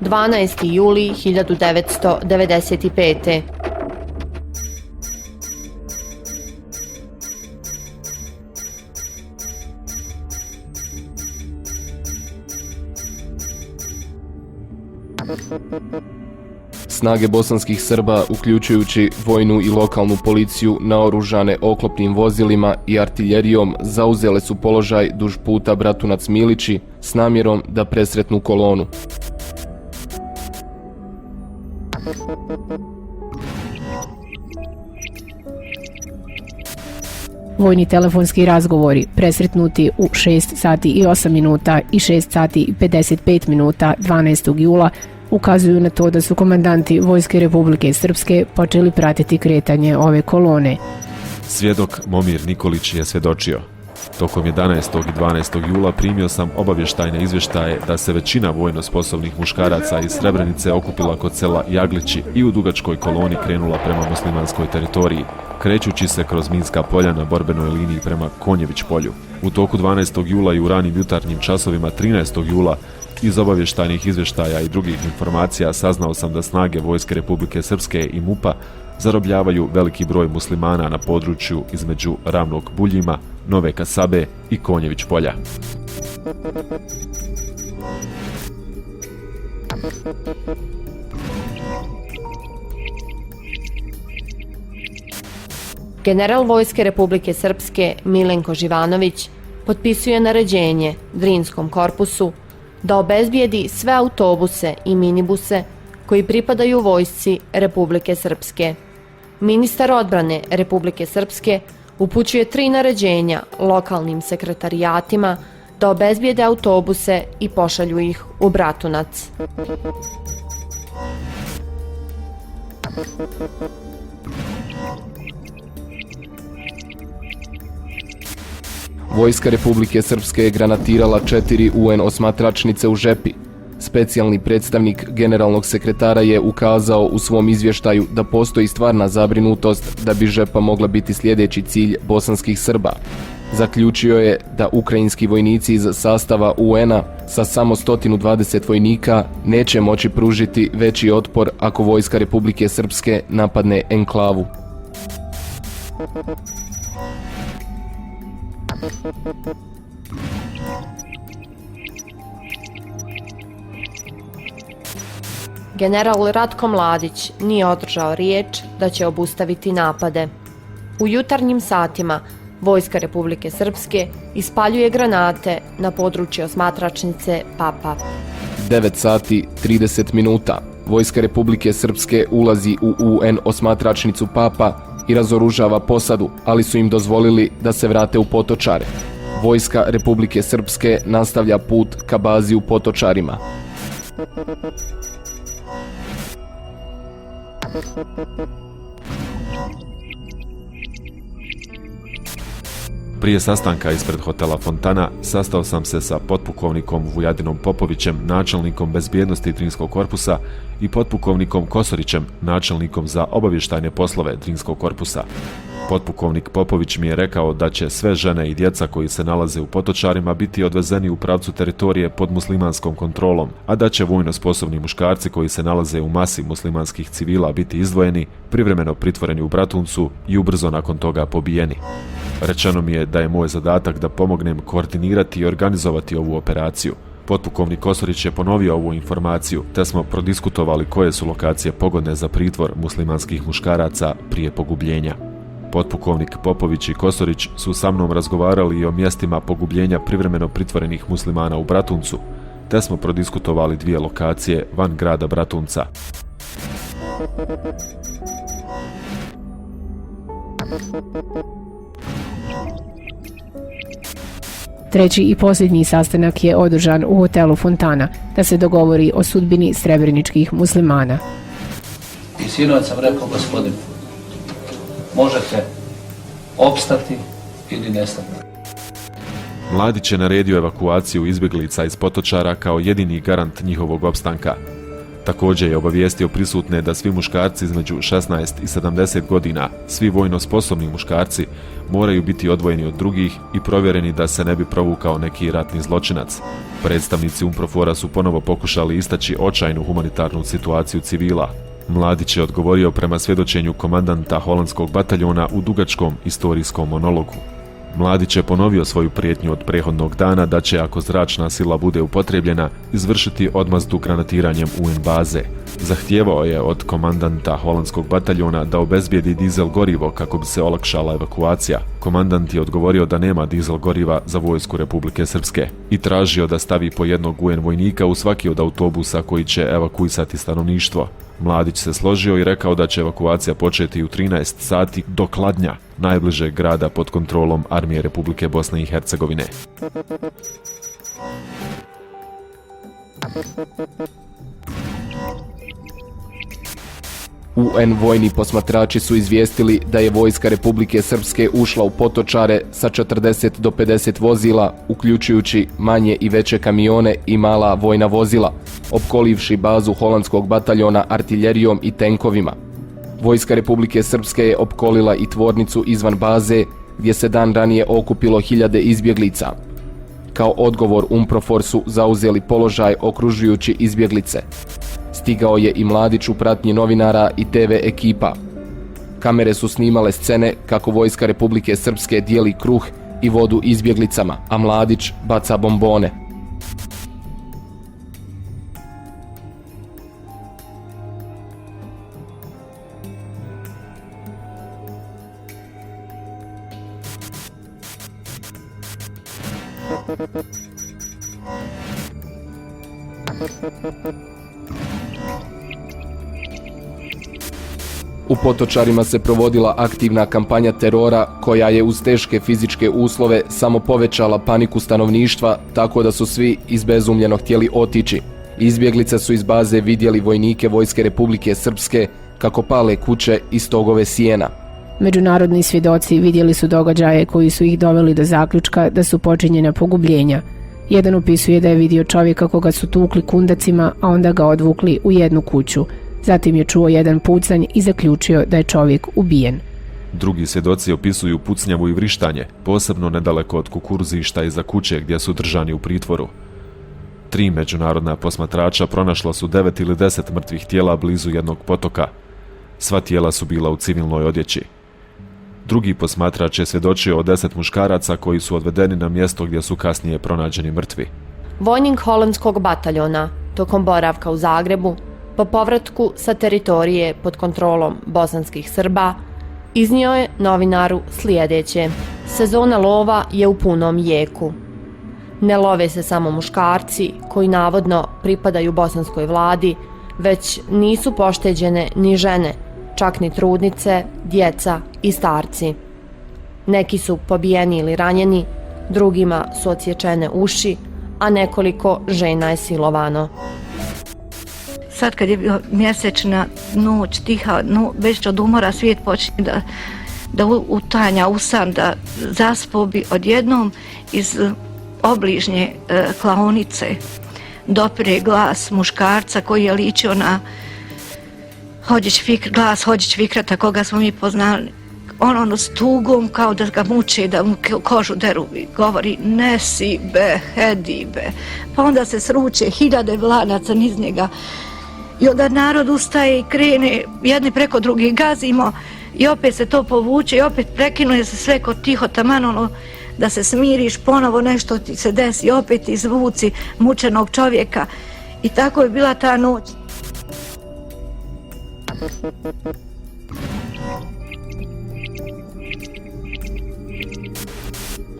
12. juli 1995. Snage bosanskih Srba, uključujući vojnu i lokalnu policiju, naoružane oklopnim vozilima i artiljerijom, zauzele su položaj duž puta Bratunac-Milići s namjerom da presretnu kolonu. Vojni telefonski razgovori presretnuti u 6 sati i 8 minuta i 6 sati i 55 minuta 12. jula ukazuju na to da su komandanti Vojske Republike Srpske počeli pratiti kretanje ove kolone. Svjedok Momir Nikolić je svjedočio. Tokom 11. i 12. jula primio sam obavještajne izvještaje da se većina vojno sposobnih muškaraca iz Srebrenice okupila kod sela Jaglići i u dugačkoj koloni krenula prema muslimanskoj teritoriji, krećući se kroz minska polja na borbenoj liniji prema Konjević polju. U toku 12. jula i u ranim jutarnjim časovima 13. jula iz obavještajnih izvještaja i drugih informacija saznao sam da snage Vojske Republike Srpske i MUP-a zarobljavaju veliki broj muslimana na području između Ravnog Buljima, Nove Kasabe i Konjević polja. General Vojske Republike Srpske Milenko Živanović potpisuje naređenje Drinskom korpusu da obezbijedi sve autobuse i minibuse koji pripadaju Vojsci Republike Srpske. Ministar odbrane Republike Srpske upućuje 3 naređenja lokalnim sekretarijatima da obezbijede autobuse i pošalju ih u Bratunac. Vojska Republike Srpske je granatirala 4 UN osmatračnice u Žepi. Specijalni predstavnik generalnog sekretara je ukazao u svom izvještaju da postoji stvarna zabrinutost da bi Žepa mogla biti sljedeći cilj bosanskih Srba. Zaključio je da ukrajinski vojnici iz sastava UN-a sa samo 120 vojnika neće moći pružiti veći otpor ako Vojska Republike Srpske napadne enklavu. General Ratko Mladić nije održao riječ da će obustaviti napade. U jutarnjim satima Vojska Republike Srpske ispaljuje granate na području osmatračnice Papa. 9 sati 30 minuta. Vojska Republike Srpske ulazi u UN osmatračnicu Papa i razoružava posadu, ali su im dozvolili da se vrate u Potočare. Vojska Republike Srpske nastavlja put ka bazi u Potočarima. Prije sastanka ispred hotela Fontana sastao sam se sa potpukovnikom Vujadinom Popovićem, načelnikom bezbjednosti Drinskog korpusa, i potpukovnikom Kosorićem, načelnikom za obavještajne poslove Drinskog korpusa. Potpukovnik Popović mi je rekao da će sve žene i djeca koji se nalaze u Potočarima biti odvezeni u pravcu teritorije pod muslimanskom kontrolom, a da će vojno sposobni muškarci koji se nalaze u masi muslimanskih civila biti izdvojeni, privremeno pritvoreni u Bratuncu i ubrzo nakon toga pobijeni. Rečeno mi je da je moj zadatak da pomognem koordinirati i organizovati ovu operaciju. Potpukovnik Kosorić je ponovio ovu informaciju, te smo prodiskutovali koje su lokacije pogodne za pritvor muslimanskih muškaraca prije pogubljenja. Potpukovnik Popović i Kosorić su sa mnom razgovarali i o mjestima pogubljenja privremeno pritvorenih muslimana u Bratuncu, te smo prodiskutovali 2 lokacije van grada Bratunca. Treći i posljednji sastanak je održan u hotelu Fontana da se dogovori o sudbini srebreničkih muslimana. I sinoć sam rekao, gospodin, možete opstati ili nestati. Mladić je naredio evakuaciju izbjeglica iz Potočara kao jedini garant njihovog opstanka. Također je obavijestio prisutne da svi muškarci između 16 i 70 godina, svi vojno sposobni muškarci, moraju biti odvojeni od drugih i provjereni da se ne bi provukao neki ratni zločinac. Predstavnici UNPROFOR-a su ponovo pokušali istaći očajnu humanitarnu situaciju civila. Mladić je odgovorio prema svjedočenju komandanta holandskog bataljona u dugačkom istorijskom monologu. Mladić je ponovio svoju prijetnju od prethodnog dana da će, ako zračna sila bude upotrijebljena, izvršiti odmazdu granatiranjem UN baze. Zahtijevao je od komandanta holandskog bataljona da obezbijedi dizel gorivo kako bi se olakšala evakuacija. Komandant je odgovorio da nema dizel goriva za vojsku Republike Srpske i tražio da stavi po jednog UN vojnika u svaki od autobusa koji će evakuisati stanovništvo. Mladić se složio i rekao da će evakuacija početi u 13 sati do Kladnja, najbližeg grada pod kontrolom Armije Republike Bosne i Hercegovine. UN vojni posmatrači su izvijestili da je vojska Republike Srpske ušla u Potočare sa 40 do 50 vozila, uključujući manje i veće kamione i mala vojna vozila, opkolivši bazu holandskog bataljona artiljerijom i tenkovima. Vojska Republike Srpske je opkolila i tvornicu izvan baze, gdje se dan ranije okupilo hiljade izbjeglica. Kao odgovor UNPROFOR su zauzeli položaj okružujući izbjeglice. Stigao je i Mladić u pratnji novinara i TV ekipa. Kamere su snimale scene kako vojska Republike Srpske dijeli kruh i vodu izbjeglicama, a Mladić baca bombone. U Potočarima se provodila aktivna kampanja terora koja je uz teške fizičke uslove samo povećala paniku stanovništva, tako da su svi izbezumljeno htjeli otići. Izbjeglice su iz baze vidjeli vojnike vojske Republike Srpske kako pale kuće i stogove sijena. Međunarodni svjedoci vidjeli su događaje koji su ih doveli do zaključka da su počinjena pogubljenja. Jedan opisuje da je vidio čovjeka koga su tukli kundacima, a onda ga odvukli u jednu kuću. Zatim je čuo jedan pucanj i zaključio da je čovjek ubijen. Drugi svjedoci opisuju pucnjavu i vrištanje, posebno nedaleko od kukuruzišta iza kuće gdje su držani u pritvoru. 3 međunarodna posmatrača pronašla su 9 ili 10 mrtvih tijela blizu jednog potoka. Sva tijela su bila u civilnoj odjeći. Drugi posmatrač je svjedočio o 10 muškaraca koji su odvedeni na mjesto gdje su kasnije pronađeni mrtvi. Vojnik holandskog bataljona, tokom boravka u Zagrebu, po povratku sa teritorije pod kontrolom bosanskih Srba, iznio je novinaru sljedeće: sezona lova je u punom jeku. Ne love se samo muškarci koji navodno pripadaju bosanskoj vladi, već nisu pošteđene ni žene, čak ni trudnice, djeca i starci. Neki su pobijeni ili ranjeni, drugima su odsječene uši, a nekoliko žena je silovano. Sad kad je bio mjesečna noć, tiha, već od umora svijet počinje da utanja u san, da zaspo bi odjednom iz obližnje klaonice dopire glas muškarca koji je ličio na glas Hodžić Fikrata, koga smo mi poznali. On s tugom kao da ga muče, da mu kožu deru, govori nesi be, hedi be. Pa onda se sruče hiljade vlanaca niz njega. I onda narod ustaje i krene, jedni preko drugih gazimo i opet se to povuče i opet prekinuje se sve kod tiho taman da se smiriš, ponovo nešto ti se desi, opet izvuci mučenog čovjeka. I tako je bila ta noć.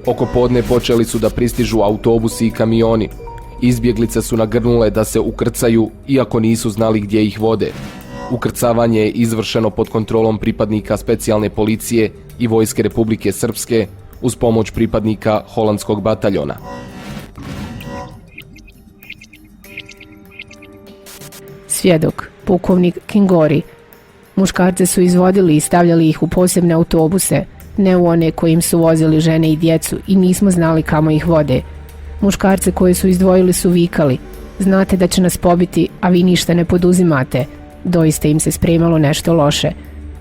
Oko podne počeli su da pristižu autobusi i kamioni. Izbjeglice su nagrnule da se ukrcaju, iako nisu znali gdje ih vode. Ukrcavanje je izvršeno pod kontrolom pripadnika specijalne policije i vojske Republike Srpske uz pomoć pripadnika holandskog bataljona. Svjedok, pukovnik Kingori. Muškarce su izvodili i stavljali ih u posebne autobuse, ne u one kojim su vozili žene i djecu, i nismo znali kamo ih vode. Muškarce koje su izdvojili su vikali: Znate da će nas pobiti, a vi ništa ne poduzimate. Doista im se spremalo nešto loše.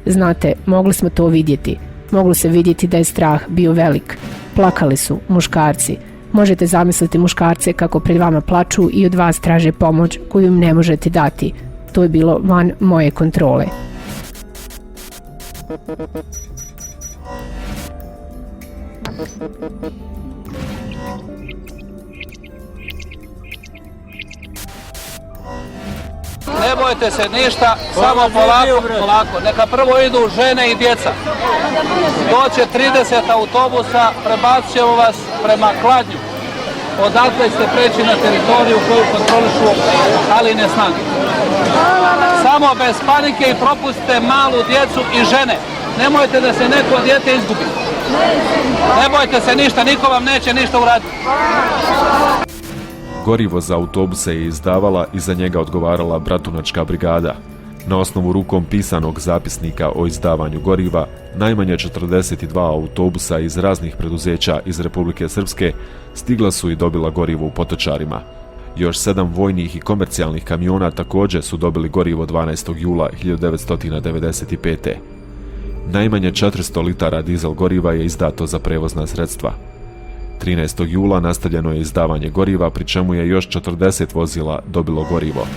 Znate, mogli smo to vidjeti. Moglo se vidjeti da je strah bio velik. Plakali su muškarci. Možete zamisliti muškarce kako pred vama plaču i od vas traže pomoć koju im ne možete dati. To je bilo van moje kontrole. Ne bojte se ništa, samo polako. Neka prvo idu žene i djeca. Doće 30 autobusa, prebacit ćemo vas prema Kladnju. Odatle ste preći na teritoriju koju kontrolišu Aline snage. Samo bez panike i propustite malu djecu i žene. Nemojte da se neko dijete izgubi. Ne bojte se ništa, niko vam neće ništa uraditi. Gorivo za autobuse je izdavala i za njega odgovarala Bratunačka brigada. Na osnovu rukom pisanog zapisnika o izdavanju goriva, najmanje 42 autobusa iz raznih preduzeća iz Republike Srpske stigla su i dobila gorivo u Potočarima. Još 7 vojnih i komercijalnih kamiona također su dobili gorivo 12. jula 1995. Najmanje 400 litara dizel goriva je izdato za prevozna sredstva. 13. jula nastavljeno je izdavanje goriva, pri čemu je još 40 vozila dobilo gorivo.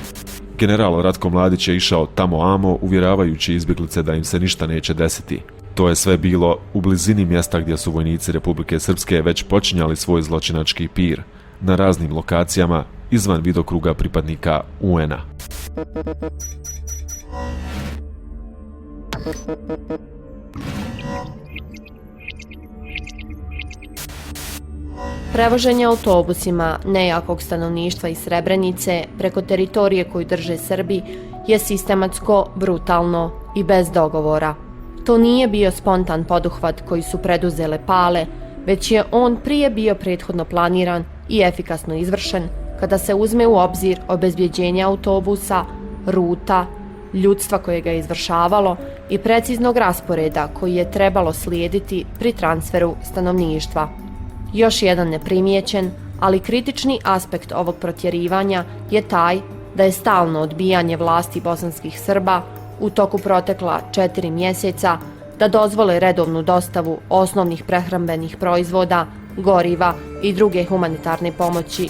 General Ratko Mladić je išao tamo amo, uvjeravajući izbjeglice da im se ništa neće desiti. To je sve bilo u blizini mjesta gdje su vojnici Republike Srpske već počinjali svoj zločinački pir, na raznim lokacijama izvan vidokruga pripadnika UN-a. Prevoženje autobusima nejakog stanovništva iz Srebrenice preko teritorije koju drže Srbi je sistematsko, brutalno i bez dogovora. To nije bio spontan poduhvat koji su preduzele Pale, već je on prije bio prethodno planiran i efikasno izvršen kada se uzme u obzir obezbjeđenje autobusa, ruta, ljudstva koje ga je izvršavalo i preciznog rasporeda koji je trebalo slijediti pri transferu stanovništva. Još jedan neprimijećen, ali kritični aspekt ovog protjerivanja je taj da je stalno odbijanje vlasti bosanskih Srba u toku protekla 4 mjeseca da dozvole redovnu dostavu osnovnih prehrambenih proizvoda, goriva i druge humanitarne pomoći